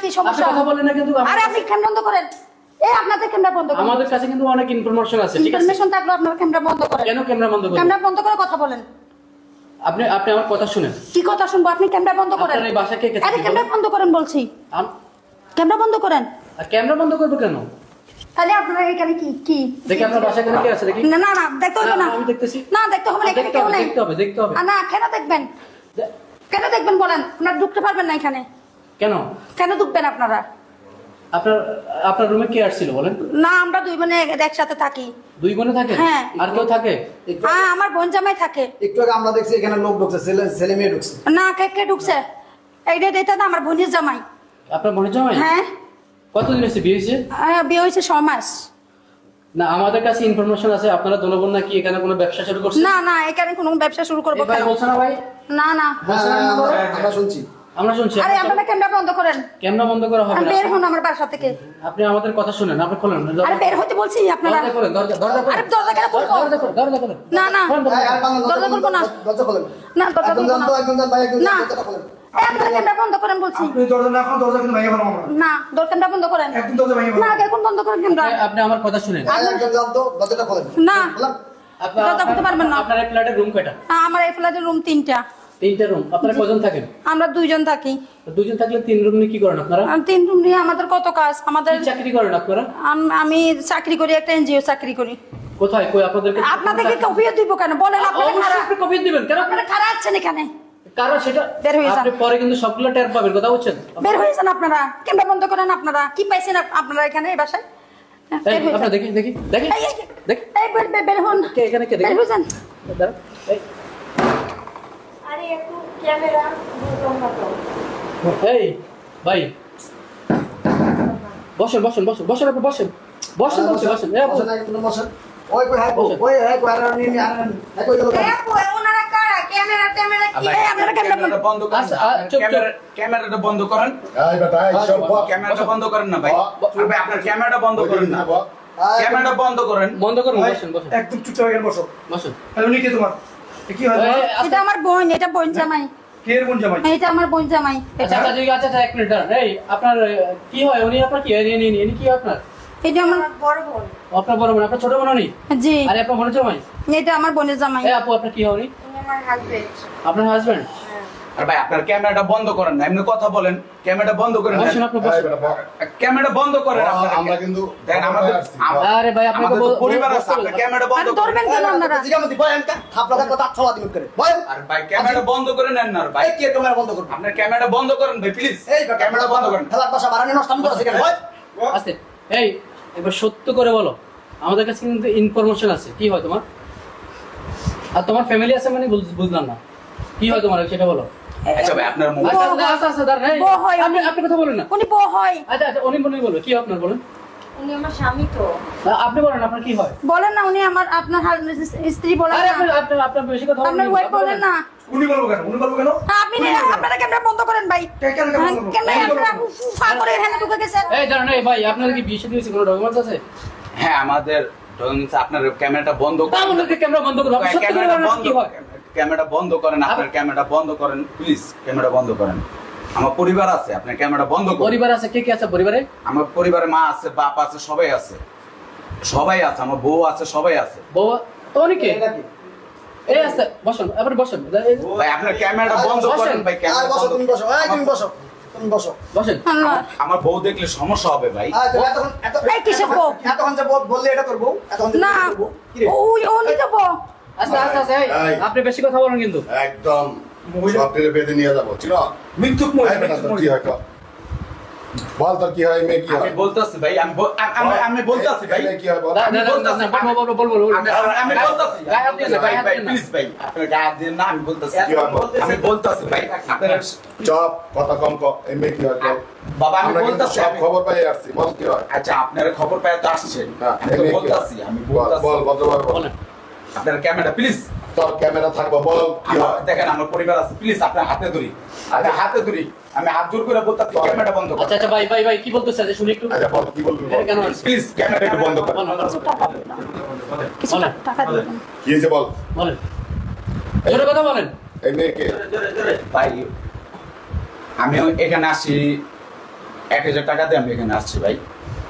কি সমস্যা? কথা বলেন না কিন্তু। আরে আপনি ক্যামেরা বন্ধ করেন। এই আপনাদের ক্যামেরা বন্ধ করেন। আমাদের কাছে কিন্তু অনেক ইনফরমেশন আছে, ঠিক আছে? ইনফরমেশন থাকলে আপনারা ক্যামেরা বন্ধ করেন। কেন ক্যামেরা বন্ধ করেন? ক্যামেরা বন্ধ করে কথা বলেন। আপনি আমার কথা শুনেন। কি কথা শুনবো? আপনি ক্যামেরা বন্ধ করেন। আপনার এই বাসা কে কে? আরে ক্যামেরা বন্ধ করেন বলছি। ক্যামেরা বন্ধ করেন। আর ক্যামেরা বন্ধ করব কেন? তাহলে আপনারা এখানে কি দেখি আপনার বাসা কেন কে আছে দেখি। না না না দেখতে হবে না। আমি দেখতেছি। না দেখতে হবে না, এখানে কেউ নেই। দেখতে হবে। না কেন দেখবেন? কেন দেখবেন বলেন? আপনারা ঢুকতে পারবেন না এখানে। কেন ঢুকবেন আপনারা? আপনার রুমে কে আসছিল বলেন? না আমরা দুই বোনে একসাথে থাকি। দুই বোনে থাকে? হ্যাঁ। আর কেউ থাকে? হ্যাঁ আমার বোন জামাই থাকে। একটু আগে আমরা দেখছি এখানে লোক ঢুকছে, ছেলে মেয়ে ঢুকছে। না কে ঢুকছে? এইটা না আমার বোনের জামাই। আপনার বোনের জামাই? হ্যাঁ। কতদিন হয়েছে বিয়ে হয়েছে? বিয়ে হয়েছে 6 মাস। না আমাদের কাছে ইনফরমেশন আছে আপনারা দলবন নাকি এখানে কোনো ব্যবসা শুরু করছেন। না এখানে কোনো ব্যবসা শুরু করব কেন? বলছ না ভাই? না আমরা শুনছি। আরে আপনারা ক্যামেরা বন্ধ করেন। ক্যামেরা বন্ধ করা হবে না। বের হন আমার বাসা থেকে। আপনি আমাদের কথা শুনেন, আপনি খোলেন। আরে বের হতে বলছি আপনারা। দরজা খোলেন, দরজা খোলেন। আরে দরজা কেন খুলবো? দরজা খোলেন। না দরজা খুলবো না। দরজা খোলেন। না দরজা খুলবো না। একদম ভাই একদম না দরজা খোলেন। আপনারা ক্যামেরা বন্ধ করেন বলছি। আপনি দরজা না খুলুন, দরজা কিন্তু ভেঙে ফেলবো আমরা। না ক্যামেরা বন্ধ করেন। একদম দরজা ভেঙে ফেলবো। না এখন বন্ধ করেন ক্যামেরা। আপনি আমার কথা শুনেন। একদম জানতো দরজাটা খোলেন। না দরজা খুলতে পারবেন না। আপনার এই ফ্ল্যাটের রুম কয়টা? আমার এই ফ্ল্যাটের রুম 3টা। 3টা রুম। আপনারা কয়জন থাকেন? আমরা 2 জন থাকি। 2 জন থাকলে 3 রুম নিয়ে কি করেন আপনারা? 3 রুম নিয়ে আমাদের কত কাজ। আমাদের কি চাকরি করেন আপনারা? আমি চাকরি করি, একটা এনজিও চাকরি করি। কোথায়? কই আপনাদেরকে? আপনাদেরকে কপিও দিব কেন বলেন? আপনারা অবশ্যই আপনি কপি দিবেন কেন? আপনারা খারাপ আছেন এখানে। কারণ সেটা বের হয়ে যান। আপনি পরে কিন্তু সবগুলো টের পাবেন, কথা বুঝছেন? বের হয়ে যান আপনারা। ক্যামেরা বন্ধ করেন। আপনারা কি পাইছেন আপনারা এখানে এই বাসায়? আপনারা দেখি বের হন। কে এখানে কে? বের হয়ে যান। দাঁড়ান। আরে একটু ক্যামেরা বুঝলাম না তো। এই ভাই বসেন আপনি বসেন। বসেন। ওই কই হাই ওই হাই কই আর নি আর কই গেল। ওনারা কারা? ক্যামেরা আপনারা ক্যামেরা বন্ধ করেন। ক্যামেরাটা বন্ধ করেন। এই বেটা এই সব ক্যামেরাটা বন্ধ করেন না ভাই। ভাই আপনার ক্যামেরাটা বন্ধ করেন না। ক্যামেরাটা বন্ধ করেন। বসেন। একদম চুপচাপ হয়ে বসো। বসেন। আর উনি কে তোমার? কি হয়? এটা আমার বোন, এটা বোন জামাই। কে এর বোন জামাই? এটা আমার বোন জামাই। আচ্ছা এক মিনিট দাঁড়ান। এই আপনার কি হয়? উনি আপনার কি হয়? ইনি কি হয় আপনার? এটা আমার বড় বোন। আপনার বড় বোন? আপনার ছোট বোন উনি? জি। আরে আপনার বোনের জামাই? এটা আমার বোনের জামাই। এই আপু আপনার কি হয়? উনি আমার হাজবেন্ড। আপনার হাজবেন্ড? আর ভাই আপনার ক্যামেরাটা বন্ধ করেন না। এমনি কথা বলেন। ক্যামেরাটা বন্ধ করেন। বসেন আপনি বসেন। ক্যামেরাটা বন্ধ করেন। আমরা কিন্তু দেন আমাদের আরে ভাই আপনাকে পরিবার আছে। আপনার ক্যামেরাটা বন্ধ আর ধরবেন কেন আপনারা? জিগামতি বয়ান কা আপনাদের কথা ছলা দিন করে বল। আর ভাই ক্যামেরাটা বন্ধ করে নেন না ভাই। এই কে ক্যামেরা বন্ধ করবে? আপনার ক্যামেরাটা বন্ধ করেন ভাই প্লিজ। এই ক্যামেরাটা বন্ধ করেন। খেলার ভাষা বাড়ানি নষ্ট আমি করছি কেন? বল। আস্তে। এই এবার সত্য করে বলো, আমাদের কাছে কিন্তু ইনফরমেশন আছে। কি হয় তোমার? আর তোমার ফ্যামিলি আছে মানে বুঝলাম না। কি হয় তোমার সেটা বলো। আচ্ছা ভাই আপনার আচ্ছা দাঁড়ান। আপনি কথা বলেন না। উনি বউ হয়। আচ্ছা উনি বলবে কি আপনার বলেন। উনি আমার স্বামী তো। আপনি বলেন আপনার কি হয়? বলেন না। উনি আপনার স্ত্রী বলেন আরে না। আপনার বেশি কথা বলেন। আপনার ওয়াইফ বলেন না। উনি বলবো কেন? আপনারা ক্যামেরা বন্ধ করেন ভাই। ক্যামেরা আপনারা ফা করে এখানে ঢুকে গেছেন। এই দাঁড়ান। এই ভাই আপনাদের কি বিয়ে দিয়েছে কোনো ডকুমেন্টস আছে? হ্যাঁ আমাদের আপনার ক্যামেরাটা বন্ধ করেন। আমাদেরকে ক্যামেরা বন্ধ করুন। আপনি সত্যি করে বলেন কি হয়? ক্যামেরাটা বন্ধ করেন। আপনার ক্যামেরাটা বন্ধ করেন প্লিজ। ক্যামেরা বন্ধ করেন। আমার পরিবার আছে। আপনার ক্যামেরাটা বন্ধ করুন। পরিবার আছে? কে আছে পরিবারে? আমার পরিবারে মা আছে, বাপ আছে, সবাই আছে। আমার বউ আছে, সবাই আছে। বউ তো অনেকে এই আছে। বসুন আপনি বসুন। ভাই আপনার ক্যামেরাটা বন্ধ করেন ভাই। ক্যামেরা বসো বন্ধ তুমি বসো। এই তুমি বসো। তুমি বসো। বসেন। আমার বউ দেখলে সমস্যা হবে ভাই। এই কিসের বউ? এতক্ষণ যে বললে এটা করবো এতক্ষণ না উনি তো বউ। আচ্ছা আপনি বেশি কথা বলেন কিন্তু। একদম সবটিরে বেঁধে নিয়ে যাবো ছিল মিথ্যুক কি হয় বল তোর কি হয় মেয়ে কি হয়? আমি বলতাছি ভাই। আমি বলতাছি ভাই। কি হয় বল? আমি বলতাছি ভাই প্লিজ ভাই। আপনার গায়ে দেন না। আমি বলতাছি আমি বলতাছি ভাই। আপনার চপ কথা কম কর। এই মেয়ে কি হয় বল? বাবা আমি আমরা কিন্তু বলতাছি। সব খবর পাই আসছি বল কি হয়? আচ্ছা আপনার খবর পায় তো আসছেন। আমি তো বলতাছি। আমি বল বলতাছি। ভদ্রভাবে বল। আপনার ক্যামেরা প্লিজ। তোর ক্যামেরা থাকবো বল কি হয়? দেখেন আমার পরিবার আছে প্লিজ। আপনার হাতে ধরি। আমি হাত জোর করে বলতাছি ক্যামেরাটা বন্ধ করুন। আচ্ছা ভাই কি বলতেছে যে শুনি একটু। আচ্ছা বল কি বলবি বল। কেন প্লিজ ক্যামেরা একটু বন্ধ করুন। কিছু টাকা দিবেন। কি হয়েছে বল? বলেন। জোরে কথা বলেন। এই মেয়ে কে? ভাই আমি এখানে আসি 1000 টাকা দিয়ে আমি এখানে আসছি ভাই।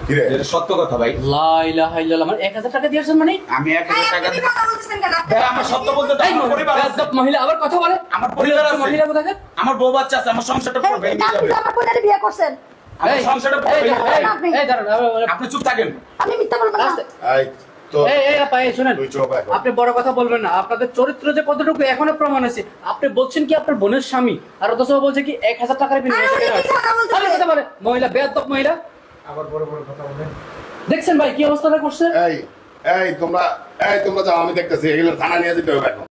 কি রে? এটা সত্য কথা ভাই। লা ইলাহা ইল্লাল্লাহ, মানে 1000 টাকা দিয়েছেন মানে? আমি 1000 টাকা আপনি দিয়ে কথা বলতেছেন কেন? ভাই, আমার সত্য বলতে তো এই আমার পরিবার আছে। বেয়াদব মহিলা আবার কথা বলে। আমার পরিবার আছে। মহিলা কোথাকার? আমার বউ বাচ্চা আছে, আমার সংসারটা পুরো ভেঙে আপনি যাবে। তো আমার বোনের বিয়ে করছেন। আমার এই, সংসারটা পুরো এই, ভেঙে যাবে। এই, আপনি। এই দাঁড়ান, আপনি চুপ থাকেন। আমি মিথ্যা বলবো না। আস্তে। এই তো এই আপা, এই শুনেন, তুই চুপ এখন। আপনি বড় কথা বলবেন না। আপনাদের চরিত্র যে কতটুকু এখনো প্রমাণ আছে। আপনি বলছেন কি আপনার বোনের স্বামী, আর অথচ বলছে কি 1000 টাকার বিনিময়ে আরে, সেখানে উনি আসছে। কথা বলতেছে। আরে কথা বলে মহিলা, বেয়াদব মহিলা। আবার বড় বড় কথা বলেন। দেখছেন ভাই কি অবস্থাটা করছে? এই তোমরা যাও, আমি দেখতেছি এগুলো থানা নিয়ে যেতে হবে এখন।